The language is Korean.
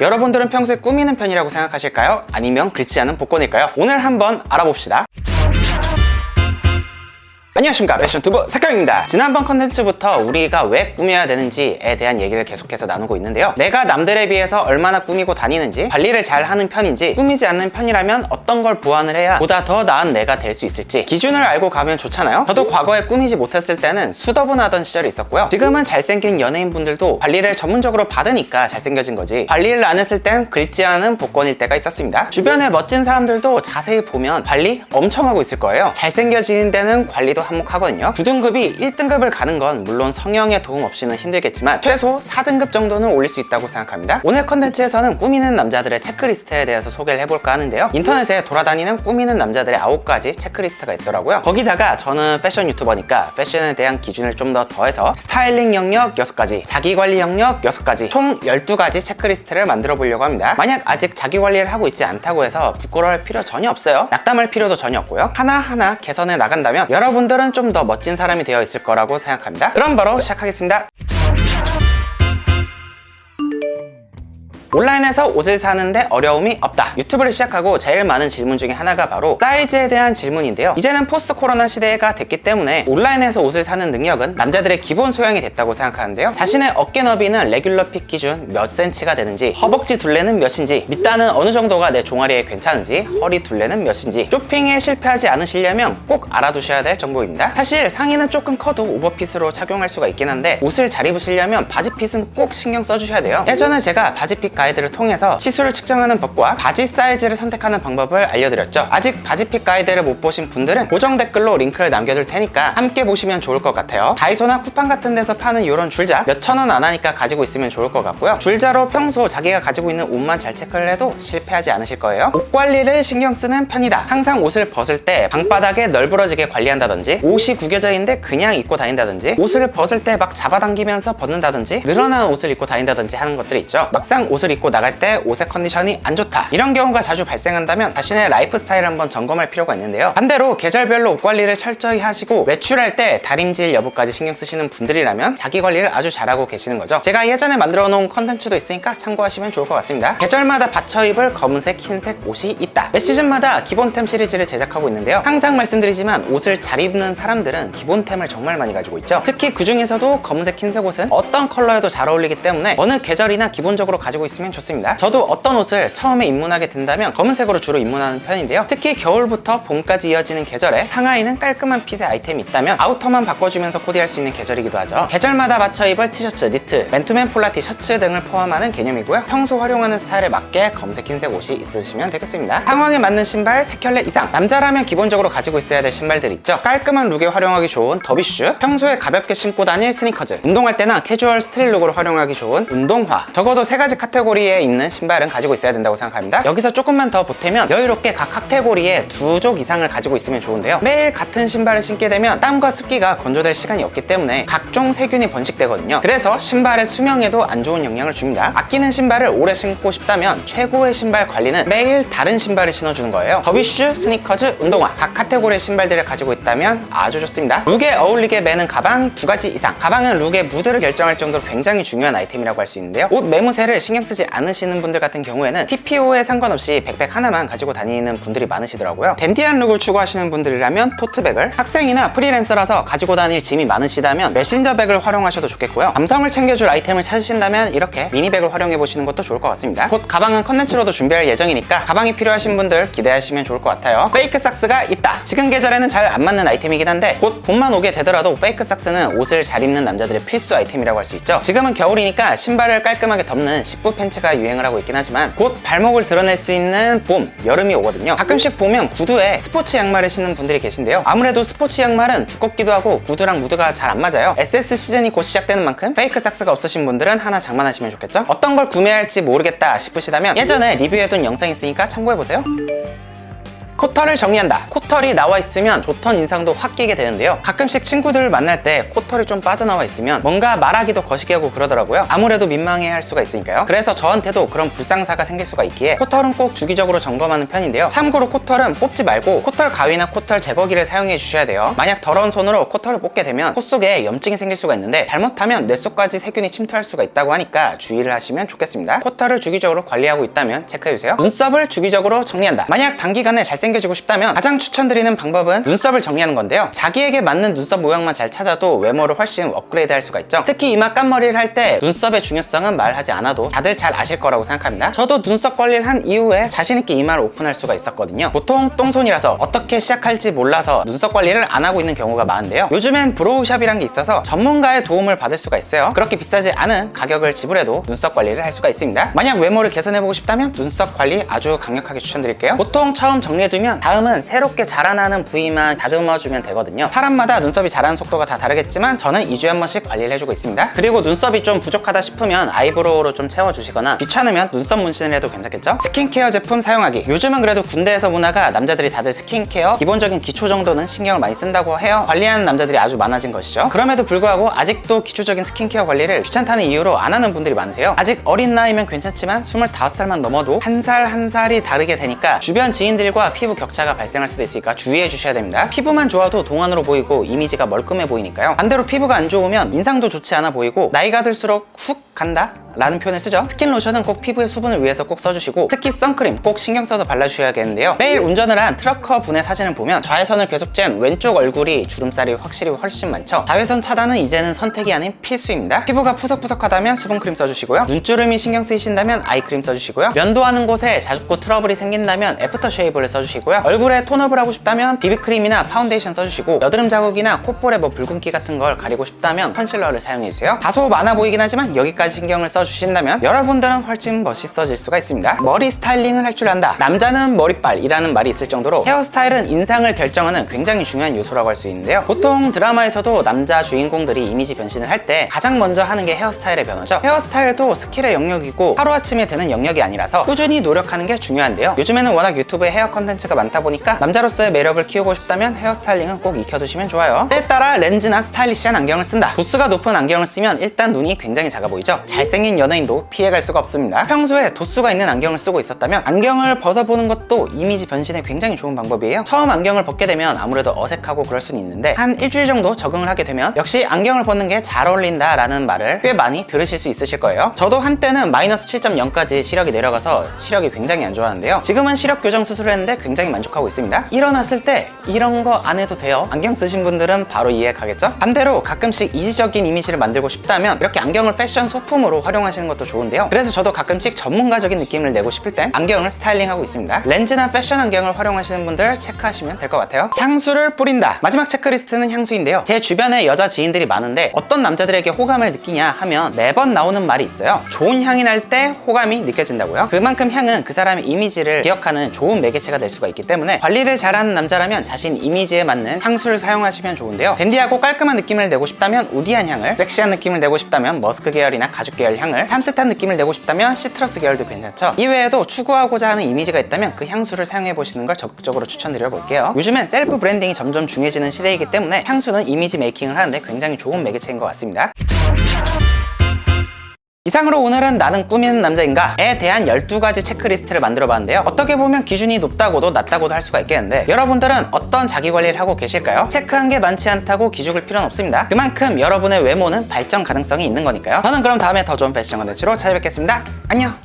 여러분들은 평소에 꾸미는 편이라고 생각하실까요? 아니면 긁지 않은 복권일까요? 오늘 한번 알아봅시다. 안녕하십니까, 패션튜브 석경입니다. 지난번 컨텐츠부터 우리가 왜 꾸며야 되는지에 대한 얘기를 계속해서 나누고 있는데요, 내가 남들에 비해서 얼마나 꾸미고 다니는지, 관리를 잘 하는 편인지, 꾸미지 않는 편이라면 어떤 걸 보완을 해야 보다 더 나은 내가 될 수 있을지 기준을 알고 가면 좋잖아요. 저도 과거에 꾸미지 못했을 때는 수더분하던 시절이 있었고요, 지금은 잘생긴 연예인분들도 관리를 전문적으로 받으니까 잘생겨진 거지, 관리를 안 했을 땐 긁지 않은 복권일 때가 있었습니다. 주변에 멋진 사람들도 자세히 보면 관리 엄청 하고 있을 거예요. 잘생겨지는 데는 관리도 한몫하거든요. 9등급이 1등급을 가는 건 물론 성형의 도움 없이는 힘들겠지만 최소 4등급 정도는 올릴 수 있다고 생각합니다. 오늘 컨텐츠에서는 꾸미는 남자들의 체크리스트에 대해서 소개를 해볼까 하는데요, 인터넷에 돌아다니는 꾸미는 남자들의 9가지 체크리스트가 있더라고요. 거기다가 저는 패션 유튜버니까 패션에 대한 기준을 좀 더 더해서 스타일링 영역 6가지, 자기관리 영역 6가지, 총 12가지 체크리스트를 만들어 보려고 합니다. 만약 아직 자기관리를 하고 있지 않다고 해서 부끄러워할 필요 전혀 없어요. 낙담할 필요도 전혀 없고요. 하나하나 개선해 나간다면 여러분들은 좀 더 멋진 사람이 되어 있을 거라고 생각합니다. 그럼 바로 시작하겠습니다. 온라인에서 옷을 사는데 어려움이 없다. 유튜브를 시작하고 제일 많은 질문 중에 하나가 바로 사이즈에 대한 질문인데요, 이제는 포스트 코로나 시대가 됐기 때문에 온라인에서 옷을 사는 능력은 남자들의 기본 소양이 됐다고 생각하는데요, 자신의 어깨 너비는 레귤러 핏 기준 몇 cm가 되는지, 허벅지 둘레는 몇인지, 밑단은 어느 정도가 내 종아리에 괜찮은지, 허리 둘레는 몇인지, 쇼핑에 실패하지 않으시려면 꼭 알아두셔야 될 정보입니다. 사실 상의는 조금 커도 오버핏으로 착용할 수가 있긴 한데 옷을 잘 입으시려면 바지핏은 꼭 신경 써주셔야 돼요. 예전에 제가 바지핏 가이드를 통해서 치수를 측정하는 법과 바지 사이즈를 선택하는 방법을 알려드렸죠. 아직 바지핏 가이드를 못 보신 분들은 고정 댓글로 링크를 남겨둘 테니까 함께 보시면 좋을 것 같아요. 다이소나 쿠팡 같은 데서 파는 이런 줄자 몇천 원 안 하니까 가지고 있으면 좋을 것 같고요, 줄자로 평소 자기가 가지고 있는 옷만 잘 체크를 해도 실패하지 않으실 거예요. 옷 관리를 신경 쓰는 편이다. 항상 옷을 벗을 때 방바닥에 널브러지게 관리한다든지, 옷이 구겨져 있는데 그냥 입고 다닌다든지, 옷을 벗을 때 막 잡아당기면서 벗는다든지, 늘어난 옷을 입고 다닌다든지 하는 것들이 있죠. 막상 옷을 입고 나갈 때 옷의 컨디션이 안 좋다, 이런 경우가 자주 발생한다면 자신의 라이프 스타일을 한번 점검할 필요가 있는데요, 반대로 계절별로 옷 관리를 철저히 하시고 외출할 때 다림질 여부까지 신경 쓰시는 분들이라면 자기 관리를 아주 잘하고 계시는 거죠. 제가 예전에 만들어 놓은 컨텐츠도 있으니까 참고하시면 좋을 것 같습니다. 계절마다 받쳐 입을 검은색, 흰색 옷이 있다. 매 시즌마다 기본템 시리즈를 제작하고 있는데요, 항상 말씀드리지만 옷을 잘 입는 사람들은 기본템을 정말 많이 가지고 있죠. 특히 그 중에서도 검은색, 흰색 옷은 어떤 컬러에도 잘 어울리기 때문에 어느 계절이나 기본적으로 가지고 있으면 좋습니다. 저도 어떤 옷을 처음에 입문하게 된다면 검은색으로 주로 입문하는 편인데요, 특히 겨울부터 봄까지 이어지는 계절에 상하이는 깔끔한 핏의 아이템이 있다면 아우터만 바꿔주면서 코디할 수 있는 계절이기도 하죠. 계절마다 맞춰 입을 티셔츠, 니트, 맨투맨 폴라 티셔츠 등을 포함하는 개념이고요, 평소 활용하는 스타일에 맞게 검색, 흰색 옷이 있으시면 되겠습니다. 상황에 맞는 신발 3켤레 이상, 남자라면 기본적으로 가지고 있어야 될 신발들 있죠. 깔끔한 룩에 활용하기 좋은 더비슈, 평소에 가볍게 신고 다닐 스니커즈, 운동할 때나 캐주얼 스트릿 룩으로 활용하기 좋은 운동화, 적어도 3가지 카테고리에 있는 신발은 가지고 있어야 된다고 생각합니다. 여기서 조금만 더 보태면 여유롭게 각 카테고리에 2족 이상을 가지고 있으면 좋은데요, 매일 같은 신발을 신게 되면 땀과 습기가 건조될 시간이 없기 때문에 각종 세균이 번식되거든요. 그래서 신발의 수명에도 안 좋은 영향을 줍니다. 아끼는 신발을 오래 신고 싶다면 최고의 신발 관리는 매일 다른 신발을 신어주는 거예요. 더비슈, 스니커즈, 운동화, 각 카테고리의 신발들을 가지고 있다면 아주 좋습니다. 룩에 어울리게 매는 가방 2가지 이상, 가방은 룩의 무드를 결정할 정도로 굉장히 중요한 아이템이라고 할 수 있는데요, 옷 매무새를 신경 쓰지 않으시는 분들 같은 경우에는 TPO에 상관없이 백팩 하나만 가지고 다니는 분들이 많으시더라고요. 댄디한 룩을 추구하시는 분들이라면 토트백을, 학생이나 프리랜서라서 가지고 다닐 짐이 많으시다면 메신저백을 활용하셔도 좋겠고요, 감성을 챙겨줄 아이템을 찾으신다면 이렇게 미니백을 활용해 보시는 것도 좋을 것 같습니다. 곧 가방은 컨텐츠로도 준비할 예정이니까 가방이 필요하신 분들 기대하시면 좋을 것 같아요. 페이크 삭스가 있다. 지금 계절에는 잘 안 맞는 아이템이긴 한데 곧 봄만 오게 되더라도 페이크 삭스는 옷을 잘 입는 남자들의 필수 아이템이라고 할 수 있죠. 지금은 겨울이니까 신발을 깔끔하게 덮는 시프 팬츠가 유행을 하고 있긴 하지만 곧 발목을 드러낼 수 있는 봄, 여름이 오거든요. 가끔씩 보면 구두에 스포츠 양말을 신는 분들이 계신데요, 아무래도 스포츠 양말은 두껍기도 하고 구두랑 무드가 잘 안 맞아요. SS 시즌이 곧 시작되는 만큼 페이크 삭스가 없으신 분들은 하나 장만하시면 좋겠죠. 어떤 걸 구매할지 모르겠다 싶으시다면 예전에 리뷰해둔 영상이 있으니까 참고해보세요. 코털을 정리한다. 코털이 나와 있으면 좋던 인상도 확 끼게 되는데요. 가끔씩 친구들을 만날 때 코털이 좀 빠져나와 있으면 뭔가 말하기도 거시기하고 그러더라고요. 아무래도 민망해할 수가 있으니까요. 그래서 저한테도 그런 불상사가 생길 수가 있기에 코털은 꼭 주기적으로 점검하는 편인데요. 참고로 코털은 뽑지 말고 코털 가위나 코털 제거기를 사용해 주셔야 돼요. 만약 더러운 손으로 코털을 뽑게 되면 코 속에 염증이 생길 수가 있는데 잘못하면 뇌 속까지 세균이 침투할 수가 있다고 하니까 주의를 하시면 좋겠습니다. 코털을 주기적으로 관리하고 있다면 체크해주세요. 눈썹을 주기적으로 정리한다. 만약 단기간에 잘생겨지고 싶다면 가장 추천드리는 방법은 눈썹을 정리하는 건데요. 자기에게 맞는 눈썹 모양만 잘 찾아도 외모를 훨씬 업그레이드 할 수가 있죠. 특히 이마 깐머리를 할 때 눈썹의 중요성은 말하지 않아도 다들 잘 아실 거라고 생각합니다. 저도 눈썹 관리를 한 이후에 자신있게 이마를 오픈할 수가 있었거든요. 보통 똥손이라서 어떻게 시작할지 몰라서 눈썹 관리를 안 하고 있는 경우가 많은데요. 요즘엔 브로우샵이란 게 있어서 전문가의 도움을 받을 수가 있어요. 그렇게 비싸지 않은 가격을 지불해도 눈썹 관리를 할 수가 있습니다. 만약 외모를 개선해보고 싶다면 눈썹 관리 아주 강력하게 추천드릴게요. 보통 처음 정리해두면 다음은 새롭게 자라나는 부위만 다듬어주면 되거든요. 사람마다 눈썹이 자라는 속도가 다 다르겠지만 저는 2주에 한 번씩 관리를 해주고 있습니다. 그리고 눈썹이 좀 부족하다 싶으면 아이브로우로 좀 채워주시거나 귀찮으면 눈썹 문신을 해도 괜찮겠죠? 스킨케어 제품 사용하기. 요즘은 그래도 군대에서 문화가 남자들이 다들 스킨케어 기본적인 기초 정도는 신경을 많이 쓴다고 해요. 관리하는 남자들이 아주 많아진 것이죠. 그럼에도 불구하고 아직도 기초적인 스킨케어 관리를 귀찮다는 이유로 안 하는 분들이 많으세요. 아직 어린 나이면 괜찮지만 25살만 넘어도 한 살 한 살이 다르게 되니까 주변 지인들과 피부 격차가 발생할 수도 있으니까 주의해 주셔야 됩니다. 피부만 좋아도 동안으로 보이고 이미지가 멀끔해 보이니까요. 반대로 피부가 안 좋으면 인상도 좋지 않아 보이고 나이가 들수록 훅 간다? 라는 표현을 쓰죠. 스킨 로션은 꼭 피부의 수분을 위해서 꼭 써주시고 특히 선크림 꼭 신경 써서 발라주셔야겠는데요. 매일 운전을 한 트럭커 분의 사진을 보면 좌회선을 계속 잰 왼쪽 얼굴이 주름살이 확실히 훨씬 많죠. 자외선 차단은 이제는 선택이 아닌 필수입니다. 피부가 푸석푸석하다면 수분크림 써주시고요. 눈주름이 신경 쓰이신다면 아이크림 써주시고요. 면도하는 곳에 자꾸 트러블이 생긴다면 애프터 쉐이브를 써주시고요. 얼굴에 톤업을 하고 싶다면 비비크림이나 파운데이션 써주시고 여드름 자국이나 콧볼에 붉은기 같은 걸 가리고 싶다면 컨실러를 사용해주세요. 다소 많아 보이긴 하지만 여기까지 신경을 써주신다면 여러분들은 훨씬 멋있어질 수가 있습니다. 머리 스타일링을 할 줄 안다. 남자는 머리빨이라는 말이 있을 정도로 헤어스타일은 인상을 결정하는 굉장히 중요한 요소라고 할 수 있는데요. 보통 드라마에서도 남자 주인공들이 이미지 변신을 할 때 가장 먼저 하는 게 헤어스타일의 변화죠. 헤어스타일도 스킬의 영역이고 하루아침에 되는 영역이 아니라서 꾸준히 노력하는 게 중요한데요. 요즘에는 워낙 유튜브에 헤어 컨텐츠가 많다 보니까 남자로서의 매력을 키우고 싶다면 헤어스타일링은 꼭 익혀두시면 좋아요. 때에 따라 렌즈나 스타일리시한 안경을 쓴다. 도수가 높은 안경을 쓰면 일단 눈이 굉장히 작아 보이죠. 잘생긴 연예인도 피해갈 수가 없습니다. 평소에 도수가 있는 안경을 쓰고 있었다면 안경을 벗어보는 것도 이미지 변신에 굉장히 좋은 방법이에요. 처음 안경을 벗게 되면 아무래도 어색하고 그럴 수는 있는데 한 일주일 정도 적응을 하게 되면 역시 안경을 벗는 게 잘 어울린다 라는 말을 꽤 많이 들으실 수 있으실 거예요. 저도 한때는 마이너스 7.0까지 시력이 내려가서 시력이 굉장히 안 좋았는데요. 지금은 시력 교정 수술을 했는데 굉장히 만족하고 있습니다. 일어났을 때 이런 거 안 해도 돼요. 안경 쓰신 분들은 바로 이해 가겠죠? 반대로 가끔씩 이지적인 이미지를 만들고 싶다면 이렇게 안경을 패션 소품으로 활용하시는 것도 좋은데요. 그래서 저도 가끔씩 전문가적인 느낌을 내고 싶을 땐 안경을 스타일링하고 있습니다. 렌즈나 패션 안경을 활용하시는 분들 체크하시면 될 것 같아요. 향수를 뿌린다. 마지막 체크리스트는 향수인데요. 제 주변에 여자 지인들이 많은데 어떤 남자들에게 호감을 느끼냐 하면 매번 나오는 말이 있어요. 좋은 향이 날 때 호감이 느껴진다고요. 그만큼 향은 그 사람의 이미지를 기억하는 좋은 매개체가 될 수가 있기 때문에 관리를 잘하는 남자라면 자신 이미지에 맞는 향수를 사용하시면 좋은데요. 댄디하고 깔끔한 느낌을 내고 싶다면 우디한 향을, 섹시한 느낌을 내고 싶다면 머스크 계열이나 가죽 계열 향을, 산뜻한 느낌을 내고 싶다면 시트러스 계열도 괜찮죠. 이외에도 추구하고자 하는 이미지가 있다면 그 향수를 사용해보시는 걸 적극적으로 추천드려 볼게요. 요즘엔 셀프 브랜딩이 점점 중요해지는 시대이기 때문에 향수는 이미지 메이킹을 하는데 굉장히 좋은 매개체인 것 같습니다. 이상으로 오늘은 나는 꾸미는 남자인가에 대한 12가지 체크리스트를 만들어 봤는데요. 어떻게 보면 기준이 높다고도 낮다고도 할 수가 있겠는데 여러분들은 어떤 자기관리를 하고 계실까요? 체크한 게 많지 않다고 기죽을 필요는 없습니다. 그만큼 여러분의 외모는 발전 가능성이 있는 거니까요. 저는 그럼 다음에 더 좋은 패션 컨텐츠로 찾아뵙겠습니다. 안녕.